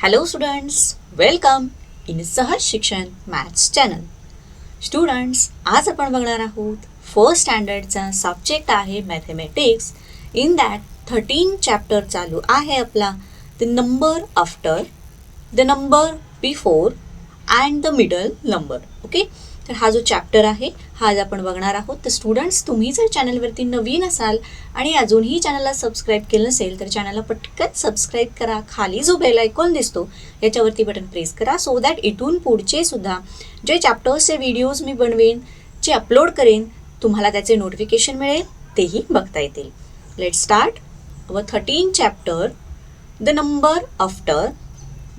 Hello students, welcome in सहज शिक्षण maths channel. Students, आज आपण बघणार आहोत फर्स्ट स्टँडर्डचा सब्जेक्ट आहे मॅथेमॅटिक्स. इन दॅट 13 चॅप्टर चालू आहे आपला the number after, the number before and the middle number. Okay, तर हा जो चॅप्टर आहे हा आज आपण बघणार आहोत. तर स्टुडंट्स, तुम्ही जर चॅनलवरती नवीन असाल आणि अजूनही चॅनलला सबस्क्राईब केलं नसेल तर चॅनलला पटकन सबस्क्राईब करा. खाली जो बेल आयकॉन दिसतो याच्यावरती बटन प्रेस करा, सो दॅट इथून पुढचे सुद्धा जे चॅप्टर्सचे व्हिडिओज मी बनवेन, जे अपलोड करेन, तुम्हाला त्याचे नोटिफिकेशन मिळेल, तेही बघता येतील. Let start our 13 chapter, the number after,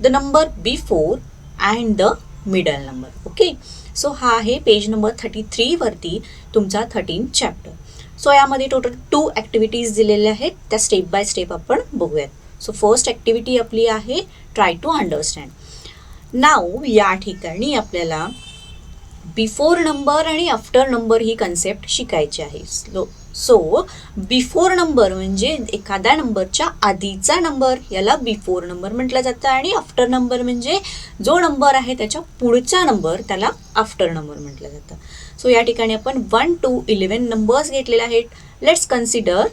the number before and the middle number. Okay, so हा आहे पेज नंबर 33 वरती तुमचा 13 चॅप्टर. सो यामध्ये टोटल 2 ॲक्टिव्हिटीज दिलेल्या आहेत, त्या स्टेप बाय स्टेप आपण बघूयात. सो फर्स्ट ॲक्टिव्हिटी आपली आहे ट्राय टू अंडरस्टँड. नाव या ठिकाणी आपल्याला बिफोर नंबर आणि आफ्टर नंबर ही कन्सेप्ट शिकायची आहे. सो बिफोर नंबर म्हणजे एखाद्या नंबरच्या आधीचा नंबर, याला बिफोर नंबर म्हटलं जातं. आणि आफ्टर नंबर म्हणजे जो नंबर आहे त्याच्या पुढचा नंबर, त्याला आफ्टर नंबर म्हटलं जातं. सो या ठिकाणी आपण 1 to 11 नंबर्स घेतलेले आहेत. Let's consider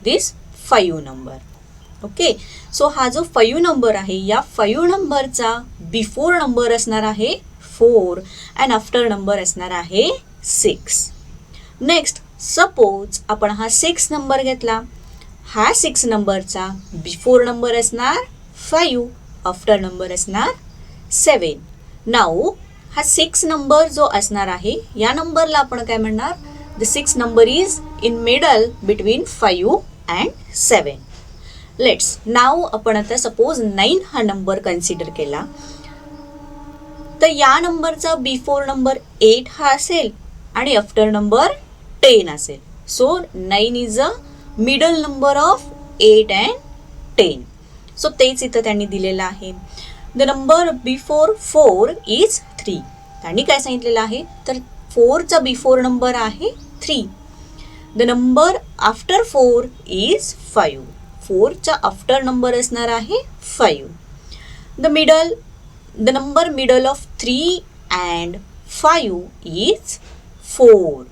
this 5 number. Okay, so हा जो 5 नंबर आहे, या 5 नंबरचा बिफोर नंबर असणार आहे 4 अँड आफ्टर नंबर असणार आहे 6. नेक्स्ट, सपोज आपण हा 6 नंबर घेतला. हा 6 नंबरचा बिफोर नंबर असणार 5, आफ्टर नंबर असणार 7. नाऊ हा 6 नंबर जो असणार आहे या नंबरला आपण काय म्हणणार? The 6 number is in middle between 5 and 7. Let's now आपण आता सपोज 9 हा नंबर कन्सिडर केला, तर या नंबरचा बिफोर नंबर 8 हा असेल आणि आफ्टर नंबर 10 असेल. So 9 is a middle number of 8 and 10. So तेच इथं त्यांनी दिलेलं आहे. The number before 4 is 3. त्यांनी काय सांगितलेलं आहे, तर 4चा बिफोर नंबर आहे 3. The number after 4 is 5. 4चा आफ्टर नंबर असणार आहे 5. The number middle of 3 and 5 is 4.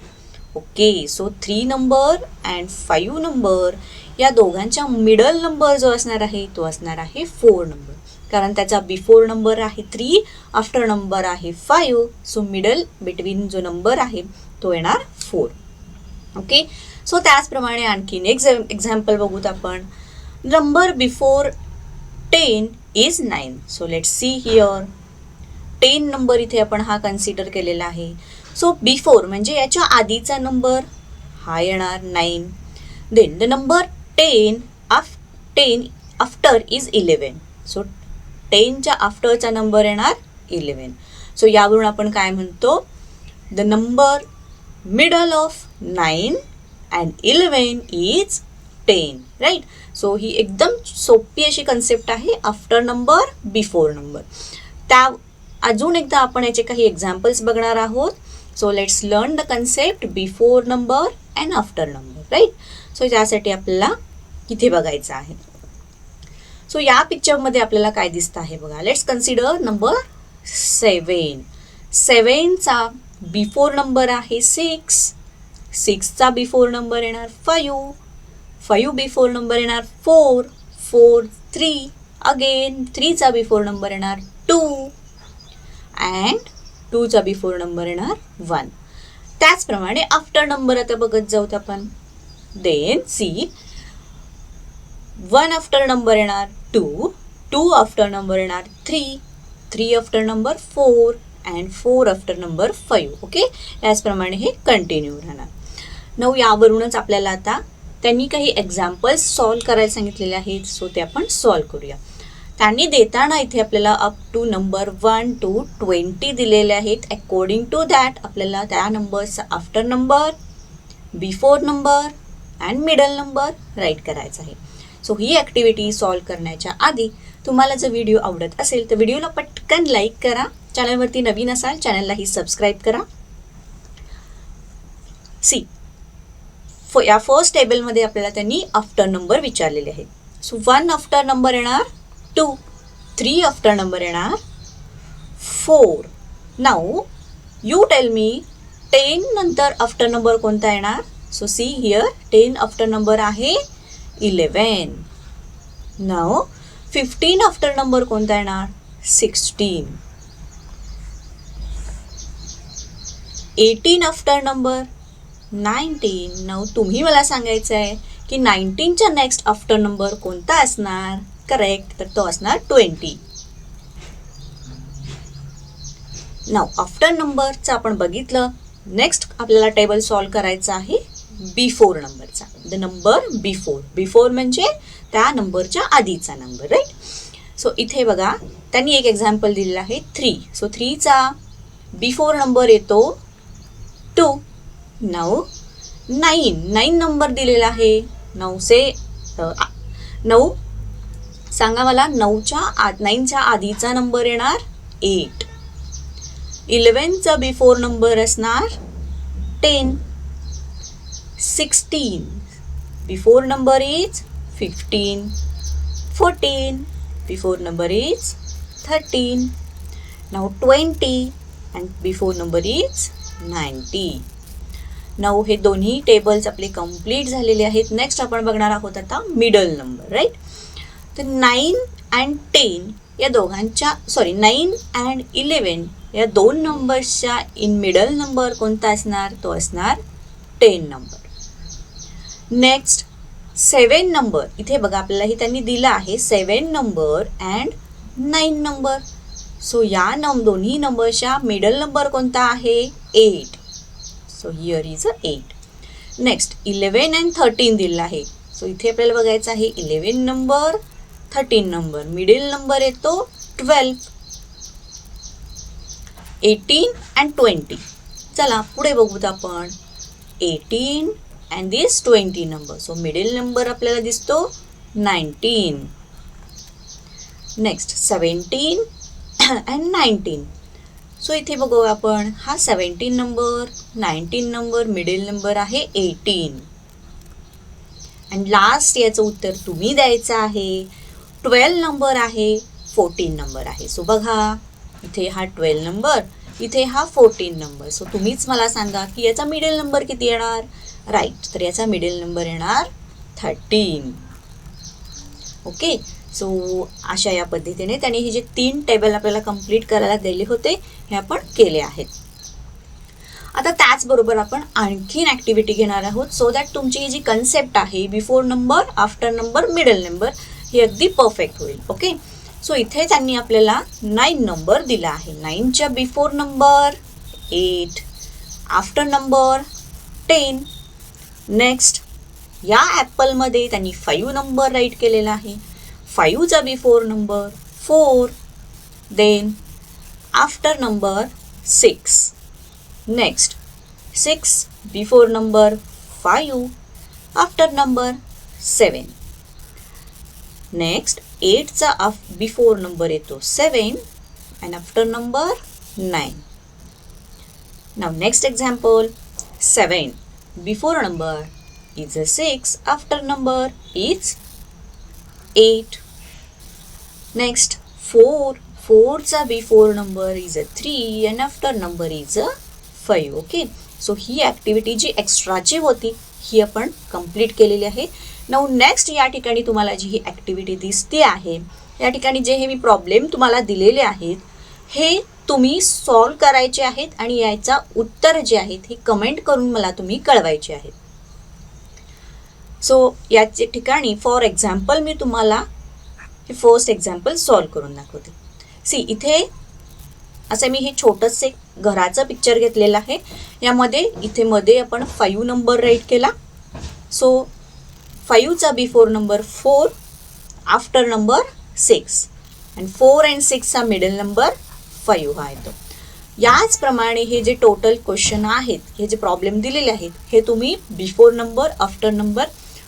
Okay, so 3 number and 5 number या दोघांच्या मिडल नंबर जो असणार आहे तो असणार आहे 4 नंबर. कारण त्याचा बिफोर नंबर आहे 3, आफ्टर नंबर आहे 5. सो मिडल बिटवीन जो नंबर आहे तो येणार 4. ओके, सो त्याचप्रमाणे आणखीन एक एक्झाम्पल बघूत आपण. Number before 10 is 9. So let's see here. 10 number इथे आपण हा कन्सिडर केलेला आहे. सो बिफोर म्हणजे याच्या आधीचा नंबर हा येणार 9. Then the number 10 after is 11. So 10च्या आफ्टरचा नंबर येणार 11. सो यावरून आपण काय म्हणतो? The number middle of 9 and 11 is 10. Right. So ही एकदम सोपी अशी कन्सेप्ट आहे, आफ्टर नंबर बिफोर नंबर. त्या अजून एकदा आपण याचे काही एक्झाम्पल्स बघणार आहोत. So let's learn the concept before number and after number. Right. So त्यासाठी आपल्याला इथे बघायचं आहे. सो या पिक्चरमध्ये आपल्याला काय दिसतं आहे बघा. Let's consider number 7. 7चा बिफोर नंबर आहे 6. 6चा बिफोर नंबर येणार 5. 5 बिफोर नंबर येणार 4. 4 3. अगेन 3चा बिफोर नंबर येणार 2 अँड 2चा बिफोर नंबर येणार 1. त्याचप्रमाणे आफ्टर नंबर आता बघत जाऊत आपण. देन सी 1 आफ्टर नंबर येणार 2. 2 आफ्टर नंबर येणार 3. 3 after number 4 and 4 after number 5. Okay, याचप्रमाणे हे कंटिन्यू राहणार. नऊ यावरूनच आपल्याला आता त्यांनी काही एक्झाम्पल्स सॉल्व करायला सांगितलेले आहेत. सो ते आपण सॉल्व करूया. त्यांनी देताना इथे आपल्याला अप टू नंबर 1 to 20 दिलेले आहेत. अकॉर्डिंग टू दॅट आपल्याला त्या नंबरचा after number, before number and middle number write करायचा आहे. सो ही ॲक्टिव्हिटी सॉल्व करण्याच्या आधी तुम्हाला जर व्हिडिओ आवडत असेल तर व्हिडिओला पटकन लाईक करा. चॅनलवरती नवीन असाल चॅनललाही सबस्क्राईब करा. सी या फर्स्ट टेबलमध्ये आपल्याला त्यांनी आफ्टर नंबर विचारलेले आहेत. सो 1 आफ्टर नंबर येणार 2. 3 आफ्टर नंबर येणार 4. नाऊ यू टेल मी 10 नंतर आफ्टर नंबर कोणता येणार? So see here 10 after number आहे 11. नाऊ 15 आफ्टर नंबर कोणता येणार? 16. 18 आफ्टर नंबर 19. नाऊ तुम्ही मला सांगायचं आहे की 19च्या नेक्स्ट आफ्टर नंबर कोणता असणार? करेक्ट, तर तो असणार 20. नाऊ आफ्टर नंबरचं आपण बघितलं. नेक्स्ट आपल्याला टेबल सॉल्व करायचं आहे बिफोर नंबरचा. द नंबर बिफोर म्हणजे त्या नंबरच्या आधीचा नंबर, राईट. सो इथे बघा त्यांनी एक एक्झाम्पल दिलेलं आहे 3. सो 3चा बिफोर नंबर येतो 2. नाऊ 9 नंबर दिलेला आहे. 9 सांगा मला 9च्या आधीचा नंबर येणार 8. 11चा बिफोर नंबर असणार 10. 16 before number is 15. 14 before number is 13. Now 20 and before number is 90. Now हे दोन्ही टेबल्स आपले कंप्लीट झालेले आहेत. नेक्स्ट आपण बघणार आहोत आता मिडल नंबर, राईट. तर 9 अँड 10 या दोघांच्या 9 अँड 11 या दोन नंबर्सच्या इन मिडल नंबर कोणता असणार? तो असणार 10 नंबर. Next 7 number. इथे बघा आपल्याला हे त्यांनी दिलं आहे 7 नंबर अँड 9 नंबर. सो या दोन्ही नंबरच्या मिडल नंबर कोणता आहे? 8. So here is 8. Next 11 and 13 दिलं आहे. सो इथे आपल्याला बघायचं आहे 11 नंबर 13 नंबर. मिडल नंबर येतो 12. 18 अँड 20. चला पुढे बघूत आपण 18 and this 20 number. So middle number आपल्याला दिसतो 19. Next 17 and 19. सो इथे बघू आपण हा 17 नंबर 19 नंबर मिडल नंबर आहे 18. अँड लास्ट याचं उत्तर तुम्ही द्यायचं आहे. 12 नंबर आहे 14 नंबर आहे. सो बघा इथे हा 12 नंबर, इथे हा 14 नंबर. सो तुम्हीच मला सांगा की याचा मिडल नंबर किती येणार? राईट, तर याचा मिडल नंबर येणार 13. ओके. सो अशा या पद्धतीने त्यांनी हे जे 3 टेबल आपल्याला कंप्लीट करायला दिले होते हे आपण केले आहेत. आता त्याचबरोबर आपण आणखीन ॲक्टिव्हिटी घेणार आहोत सो दॅट तुमची ही जी कन्सेप्ट आहे before number after number middle number ही अगदी परफेक्ट होईल. ओके. सो इथे त्यांनी आपल्याला 9 नंबर दिला आहे. 9च्या before number 8, after number 10. Next या ॲपलमध्ये त्यांनी 5 नंबर राईट केलेला आहे. 5चा before number 4, then after number 6. Next 6 before number 5, after number 7. Next 8चा बिफोर नंबर येतो 7 and after number 9. Now next example 7 before number is a 6, after number is 8. Next 4चा before number is a 3 and after number is a 5. Okay. So ही activity जी एक्स्ट्राची होती ही आपण complete केलेली आहे. नाउ नेक्स्ट या ठिकाणी तुम्हाला जी ही ॲक्टिव्हिटी दिसते आहे या ठिकाणी जे हे मी प्रॉब्लेम तुम्हाला दिलेले आहेत हे तुम्ही सॉल्व करायचे आहेत आणि याचा उत्तर जे आहेत हे कमेंट करून मला तुम्ही कळवायचे आहेत. सो याच्या ठिकाणी फॉर एक्झाम्पल मी तुम्हाला हे फर्स्ट एक्झाम्पल सॉल्व करून दाखवते. सी इथे असं मी हे छोटंसे घराचं पिक्चर घेतलेलं आहे. यामध्ये इथे मध्ये आपण 5 नंबर राईट केला. सो 5चा before number 4, after number 6 and 4 and 6चा मिडल नंबर 5 हा येतो. याचप्रमाणे हे जे टोटल क्वेश्चन आहेत हे जे प्रॉब्लेम दिलेले आहेत हे तुम्ही before number after number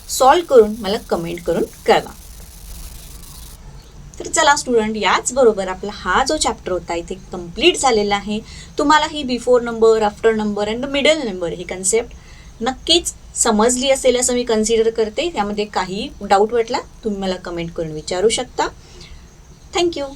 solve करून मला कमेंट करून कळवा. तर चला स्टुडंट, याचबरोबर आपला हा जो चॅप्टर होता इथे कंप्लीट झालेला आहे. तुम्हाला ही before number after number and middle number ही कन्सेप्ट नक्कीच समजली असेल असं मी कन्सिडर करते. त्यामध्ये काही डाऊट वाटला तुम्ही मला कमेंट करून विचारू शकता. थँक्यू.